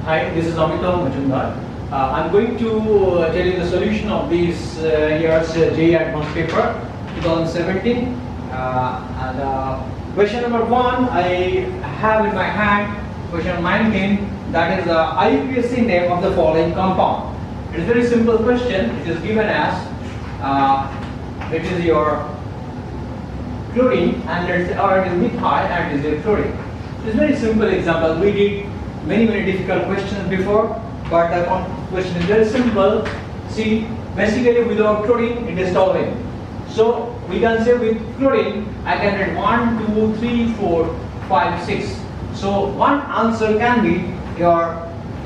Hi, this is AMITAVA Mazumder. I'm going to tell you the solution of this year's JEE Advanced paper 2017. Question number 1 I have in my hand, question 19, that is the IUPAC name of the following compound. It is a very simple question. It is given as it is your chlorine and it is methyl and it is your chlorine. It is a very simple example. We did many difficult questions before, but the question is very simple. See, basically without chlorine it is toluene. So we can say with chlorine I can write 1, 2, 3, 4, 5, 6. So one answer can be your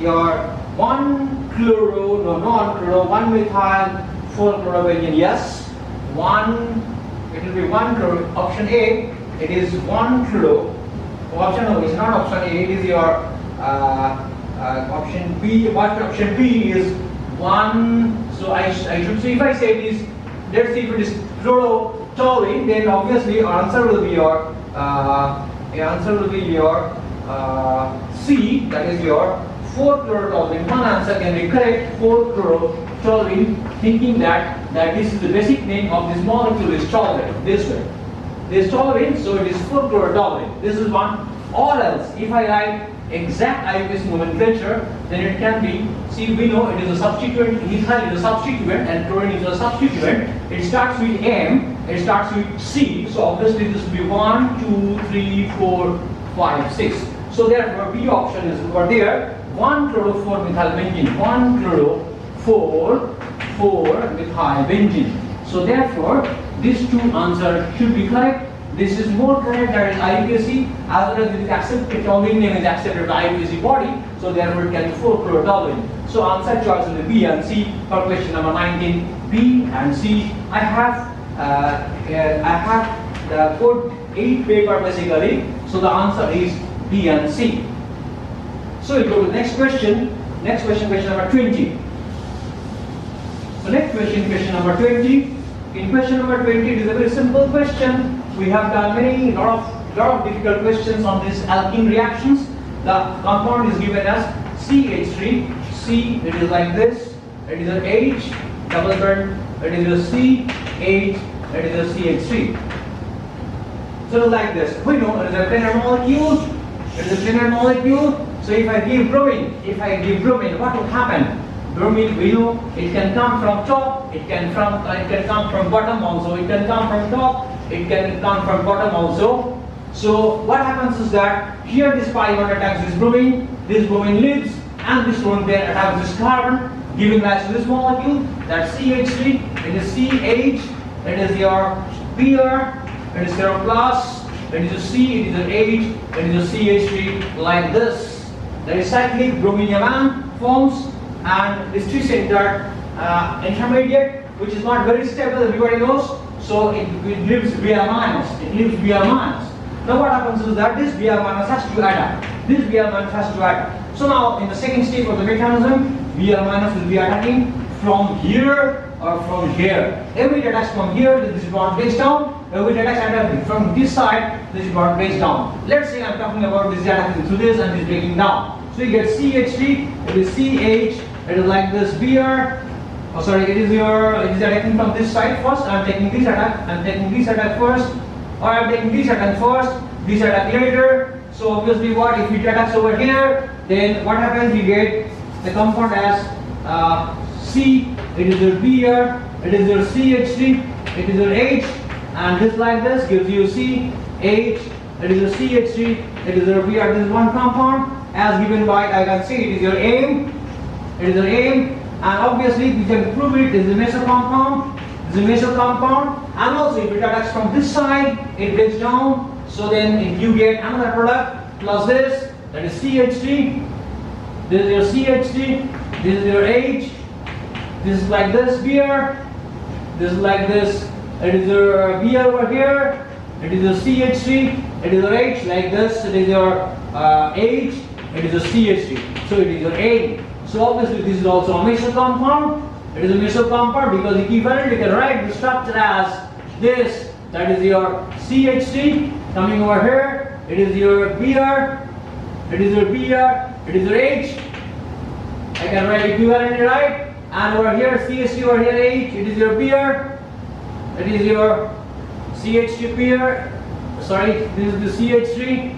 1 chloro, no, non-chloro, 1 methyl, 4 chlorobenzene. Yes, it will be 1 chloro. Option A, it is 1 chloro. Option O is not option A. It is your option B. What option B is 1. So I should say, if I say it is, let's see if it is chlorotoluene, then obviously our answer will be your C. That is your 4 chlorotoluene. One answer can be correct. 4 chlorotoluene, thinking that this is the basic name of this molecule is toluene. This way. This toluene, so it is 4 chlorotoluene. This is one. Or else, if I write exact IUPAC nomenclature, then it can be, see, we know it is a substituent, methyl is a substituent and chlorine is a substituent. It starts with M, it starts with C, so obviously this will be 1, 2, 3, 4, 5, 6. So therefore B option is over there, 1 chloro 4 methyl benzene, 1 chloro 4 methyl benzene. So therefore these two answers should be correct. This is more correct, that is IUPAC, as well as it is accepted, toluene name is accepted by IUPAC body, so therefore it can be 4 chlorotoluene. So answer choice will be B and C for question number 19. B and C. I have the code 8 paper basically, so the answer is B and C. So we go to the next question. Next question, question number 20. So next question number 20. In question number 20, it is a very simple question. We have done lot of difficult questions on these alkene reactions. The compound is given as CH3. C, it is like this. It is an H, double bond. It is a C, H. It is a CH3. So like this. We know it is a planar molecule. It is a planar molecule. So if I give bromine, what will happen? Bromine, we know it can come from top. It can come from bottom also. It can come from top. It can come from bottom also. So what happens is that here this pi bond attacks this bromine leaves, and this one there attacks this carbon, giving rise to this molecule. That's CH3. It is CH. It is your Br. It is your plus. It is a C. It is an H. It is a CH3 like this. The cyclic brominium ion forms, and this three-centered intermediate, which is not very stable, everybody knows. So it leaves Br minus. It leaves Br minus. Now what happens is that this Br minus has to add up. This Br minus has to add up. So now in the second step of the mechanism, Br minus will be attacking from here or from here. Every attacks from here, this bond breaks down. Every attacks from this side, this bond breaks down. Let's say I'm talking about this attacking through this and this breaking down. So you get CH3, it is CH, it is like this Br. Oh, sorry, it is attacking from this side first. I'm taking this attack first, or I'm taking this attack first, this attack later. So obviously what, if it attacks over here, then what happens, you get the compound as C, it is your Br, it is your CH3, it is your H, and this like this gives you C, H, it is your CH3, it is your Br. This is one compound as given by, I can say it is your AIM, and obviously we can prove it is a meso compound. It is a meso compound, and also if it attacks from this side, it breaks down. So then you get another product plus this, that is CH3. This is your CH3. This is your H. This is like this Br. This is like this. It is your Br over here. It is your CH3. It is your H like this. It is your H. It is your CH3. So it is your A. So obviously this is also a meso compound. It is a meso compound because equivalent you can write the structure as this. That is your CH3 coming over here. It is your Br. It is your Br. It is your H. I can write equivalently, right? And over here CH3, over here H, it is your pair. It is your CH3 pair. Sorry, this is the CH3.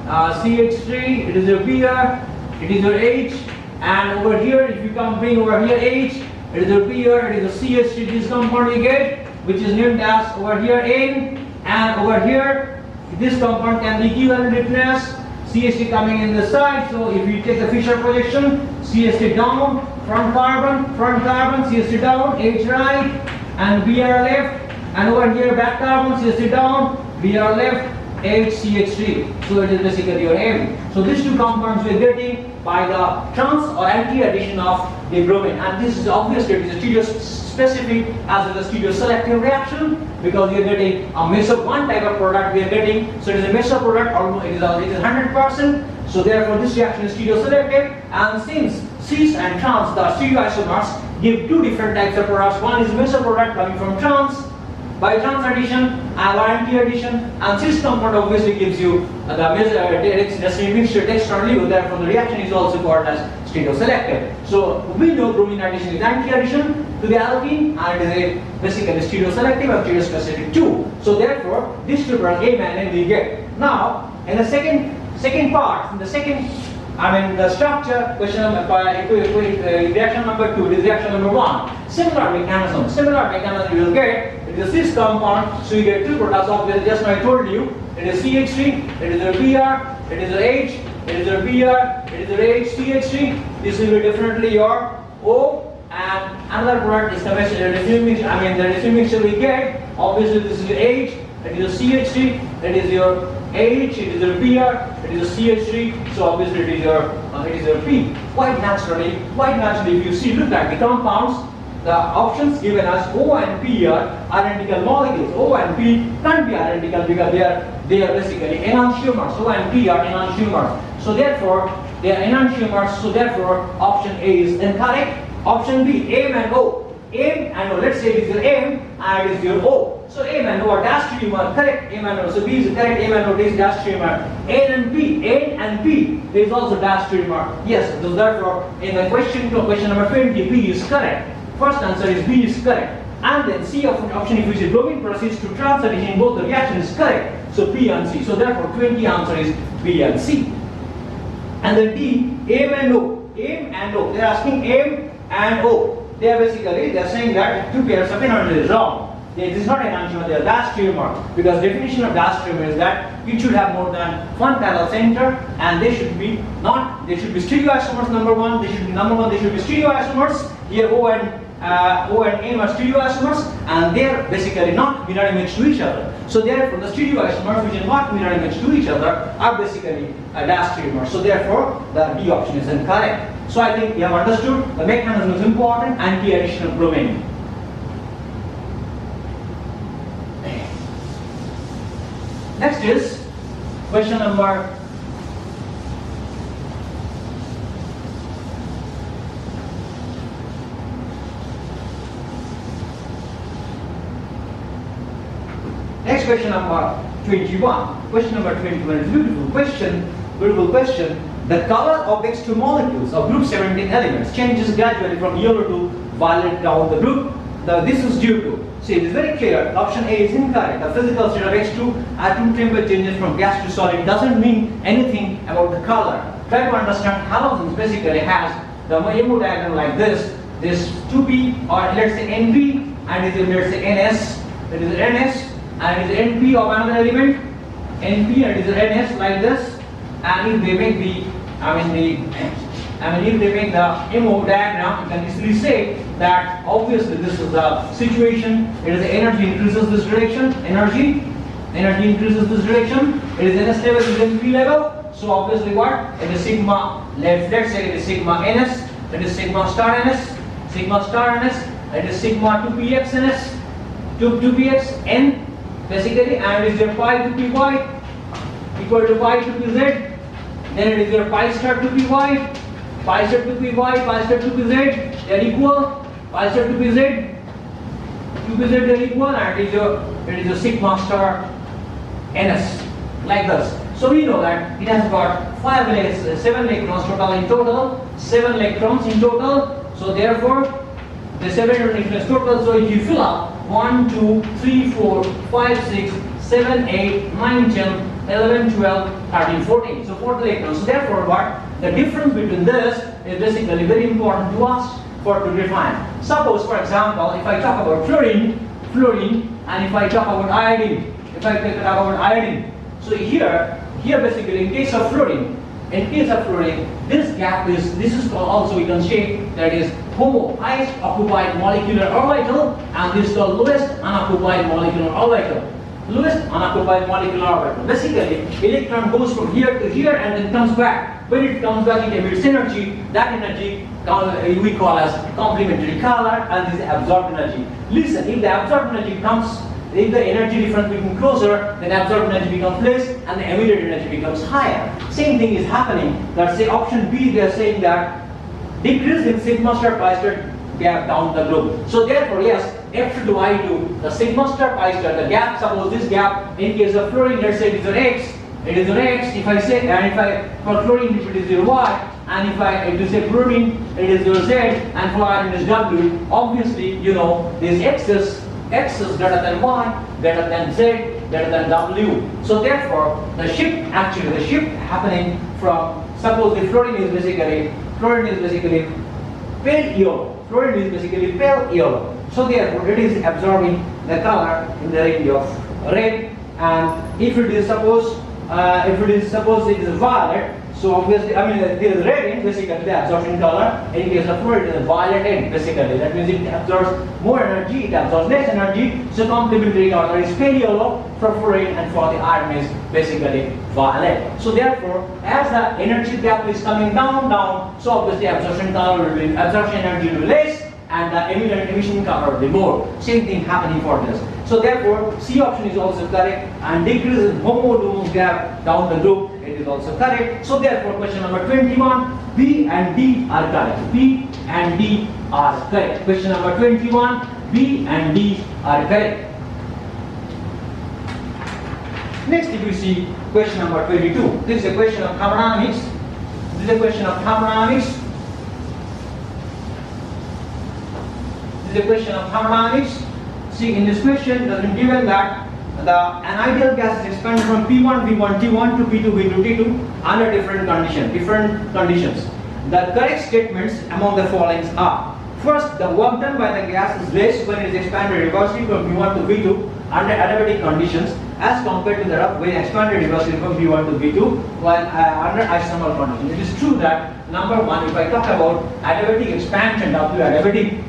CH3, it is your pair. It is your H. And over here, if you come bring over here H, it is your pair. It is the CH3. This compound you get, which is named as over here N. And over here, this compound can be equivalent written as CH3 coming in the side. So if you take the Fisher projection, CH3 down, front carbon, CH3 down, H right, and Br left. And over here back carbon, CH3 down, Br left, H CH3. So it is basically your M. So these two compounds we are getting by the trans or anti-addition of the bromine. And this is obviously it is a stereo-specific as well as stereo-selective reaction, because we are getting a meso one type of product we are getting. So it is a meso product, almost it is 100%. So therefore this reaction is stereo-selective. And since cis and trans, the stereoisomers, give two different types of products. One is meso product coming from trans by trans addition and by anti-addition, and cis compound obviously gives you the mixture externally. Therefore the reaction is also called as stereoselective. So we know bromine addition is anti-addition to the alkene, and it is a basically stereoselective and stereospecific too. So therefore these two products A and N we get. Now in the second part, in the second, the structure, reaction number 2, this reaction number 1. Similar mechanism you will get. It is a cis compound, so you get two products of this. Just now I told you, it is CH3, it is a Br, it is a H, it is a Br, it is a H, CH3. This will be definitely your O, and another product is the resin mixture we get. Obviously this is your H, it is a CH3, it is your H, it is your Br, it is a CH3, so obviously it is your P. Quite naturally, if you see, look at the compounds, the options given as O and P are identical molecules. O and P can't be identical because they are basically enantiomers. O and P are enantiomers. So therefore they are enantiomers. So therefore option A is incorrect. Option B, M and O. M and O. Let's say it is your M and it is your O. So M and O are diastereomer. Correct. M and O. So B is correct. M and O is diastereomer. N and P. There is also diastereomer. Yes. So therefore in the question number 20, B is correct. First answer is B is correct. And then C option, if we say bromine proceeds to trans addition, both the reaction is correct. So B and C. So therefore 20 answer is B and C. And then D, M and O. M and O. They are asking M and O. They are saying that two pairs of enantiomer is wrong. This is not enantiomer, they are diastereomer. Because definition of diastereomer is that it should have more than one chiral center, and they should be stereoisomers. Number one, they should be stereoisomers. Here O and M are stereoisomers, and they are basically not mirror image to each other. So therefore the stereoisomers which are not mirror image to each other are basically diastereomers. So therefore the B option is incorrect. So I think you have understood the mechanism is important, anti-addition of bromine. Next is question number question number 21. Question number 21 is beautiful question. The color of X2 molecules of group 17 elements changes gradually from yellow to violet down the group. This is due to, see, it is very clear, option A is incorrect. The physical state of X2 at room temperature changes from gas to solid doesn't mean anything about the color. Try to understand halogens basically has the MO diagram like this 2p, or let's say NP, and it is let's say NS, it is NS, and it is NP of another element, NP, and it is NS like this. And if they make if they make the MO diagram, you can easily say that obviously this is the situation. It is the energy increases this direction. Energy increases this direction. It is NS level, it is NP level. So obviously what? It is sigma. Let's say it is sigma NS. It is sigma star NS. Sigma star NS. It is sigma 2px NS. 2px N basically, and it is your pi to py equal to pi to pz. Then it is your pi star to py, pi star to py, pi star to pz. They are equal. Pi star to pz, they are equal, and it is your sigma star ns like this. So we know that it has got 7 electrons total in total, 7 electrons in total. So therefore, the 7 electrons total. So if you fill up 1, 2, 3, 4, 5, 6, 7, 8, 9, 10, 11, 12, 13, 14. So 40 electrons. So therefore, what the difference between this is basically very important to us for to define. Suppose, for example, if I talk about fluorine, and if I talk about iodine, so here basically in case of fluorine, this gap is, this is called also we can say that is highest occupied molecular orbital, and this is the lowest unoccupied molecular orbital. Basically, electron goes from here to here and then comes back. When it comes back, it emits energy. That energy we call as complementary color, and this is absorbed energy. Listen, if the absorbed energy comes, if the energy difference becomes closer, then absorbed energy becomes less and the emitted energy becomes higher. Same thing is happening. Let's say option B, they are saying that decrease in sigma star pi star gap down the globe. So therefore, yes, F to I2, the sigma star pi star, the gap, suppose this gap in case of fluorine, let's say it is on X, if I say, and if I, for fluorine it is your Y, and if I to say fluorine, it is your Z, and for iron it is W, obviously, you know, this X is greater than Y, greater than Z, greater than W. So therefore, the shift happening from, suppose the fluorine is basically pale yellow. So therefore, it is absorbing the color in the range of red, and if it is suppose it is violet, so obviously, I mean, there is red end, basically the absorption color. In case of fluorine, it is violet end, basically. That means it absorbs more energy, it absorbs less energy. So complementary color is pale yellow for fluorine, and for the iron is basically violet. So therefore, as the energy gap is coming down, so obviously absorption energy will be less, and the emission color will be more. Same thing happening for this. So therefore, C option is also correct, and decrease in homolumous gap down the globe, it is also correct. So therefore, question number 21, B and D are correct. B and D are correct. Question number 21, B and D are correct. Next, if you see question number 22, this is a question of thermodynamics. See, in this question, it has been given that an ideal gas is expanded from P1, V1, T1 to P2, V2, T2 under different conditions. The correct statements among the following are: first, the work done by the gas is less when it is expanded reversely from V1 to V2 under adiabatic conditions as compared to the when expanded reversely from V1 to V2 while under isothermal conditions. It is true that number one, if I talk about adiabatic expansion, W adiabatic,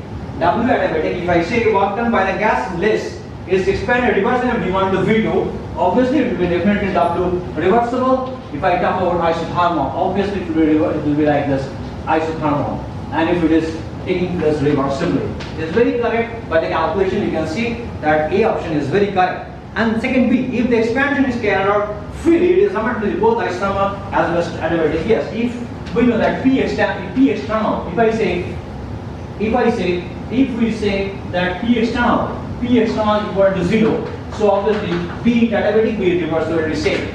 if I say work done by the gas is less, is expanded reversely from V1 to V2, obviously it will be definitely W reversible. If I talk about isothermal, obviously it will be like this, isothermal. And if it is taking place reversibly, it is very correct. By the calculation, you can see that A option is very correct. And second B, if the expansion is carried out freely, it is summatively both isothermal as well as adiabatic. Yes, if we know that P external, if we say that P external equal to 0, so obviously P adiabatic, B reversible, it is same.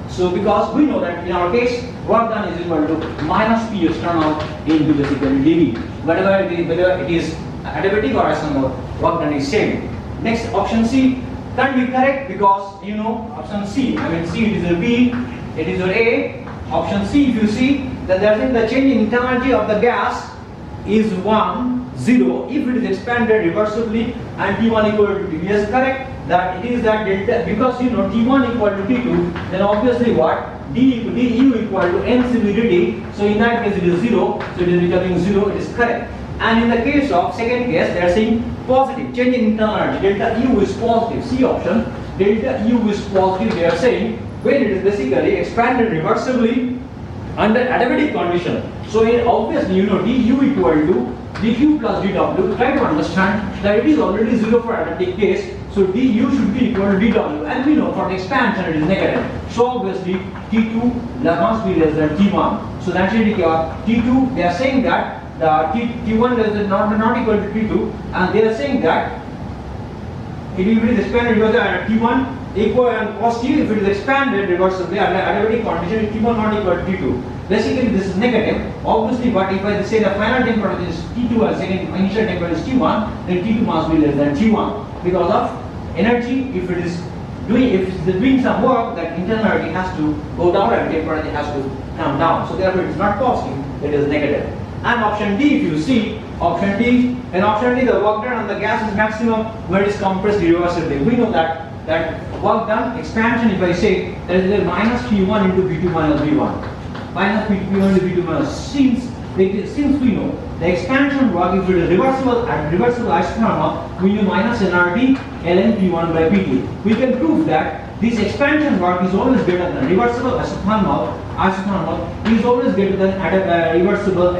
So because we know that in our case, work done is equal to minus P external into basically dV. Whether it is adiabatic or isothermal, work done is same. Next, option C can be correct because you know option C. I mean C, it is a B, it is a A. Option C, if you see that there is the change in intensity of the gas is 1, 0 if it is expanded reversibly and T1 equal to T. Yes, correct. That it is that delta, because you know T1 equal to T2, then obviously what? Du equal to NCV/dt. So in that case it is 0, so it is becoming 0, it is correct. And in the case of second case, they are saying positive, change in internal energy, delta U is positive, C option, delta U is positive, they are saying when it is basically expanded reversibly under adiabatic condition. So obviously you know du equal to dq plus dw. Try to understand that it is already 0 for adiabatic case, so du should be equal to dw, and we know for the expansion it is negative. So obviously T2 must be less than T1. So naturally T2, they are saying that the T1 is not equal to T2, and they are saying that it will be expanded because T1 equal and positive. If it is expanded reversibly at adiabatic condition, T1 not equal to T2. Basically, this is negative. Obviously, but if I say the final temperature is T2 and second initial temperature is T1, then T2 must be less than T1 because of energy. If it is doing some work, that internal energy has to go down and temperature has to come down. So therefore, it is not positive; it is negative. And option D, if you see, option D, the work done on the gas is maximum when it is compressed irreversibly. We know that work done expansion. If I say there is a minus P1 into P2 minus V1, minus P1 into P2 minus since we know the expansion work, if it is reversible at reversible isothermal, we know minus nRT ln P1 by P2. We can prove that this expansion work is always greater than reversible isothermal is always greater than irreversible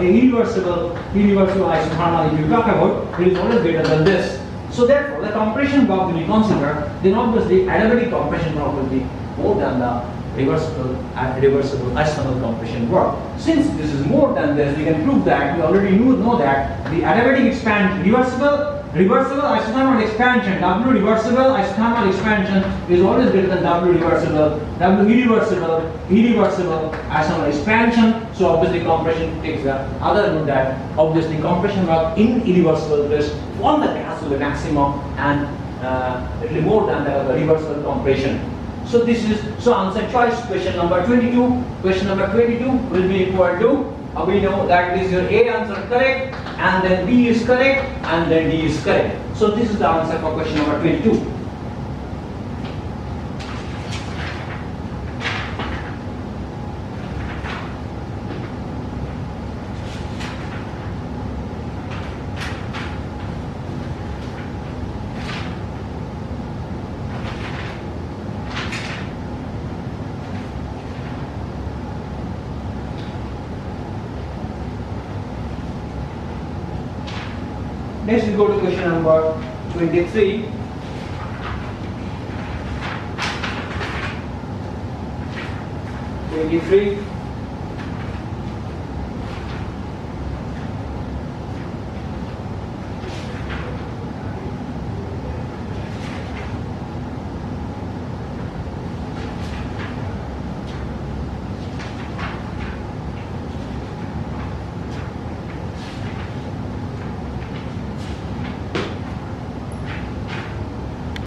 isothermal. If you talk about, it is always greater than this. So therefore, the compression work will be considered. Then obviously, adiabatic compression work will be more than the reversible isothermal compression work. Since this is more than this, we can prove that we already know that the adiabatic expansion, reversible isothermal expansion, W reversible isothermal expansion is always greater than W irreversible isothermal expansion. So obviously compression takes the other note that obviously compression work in irreversible case on the gas will be maximum and little more than the reversible compression. So this is answer choice question number 22. Question number 22 will be equal to we know that is your A answer correct, and then B is correct, and then D is correct. So this is the answer for question number 22. Next we go to question number 23.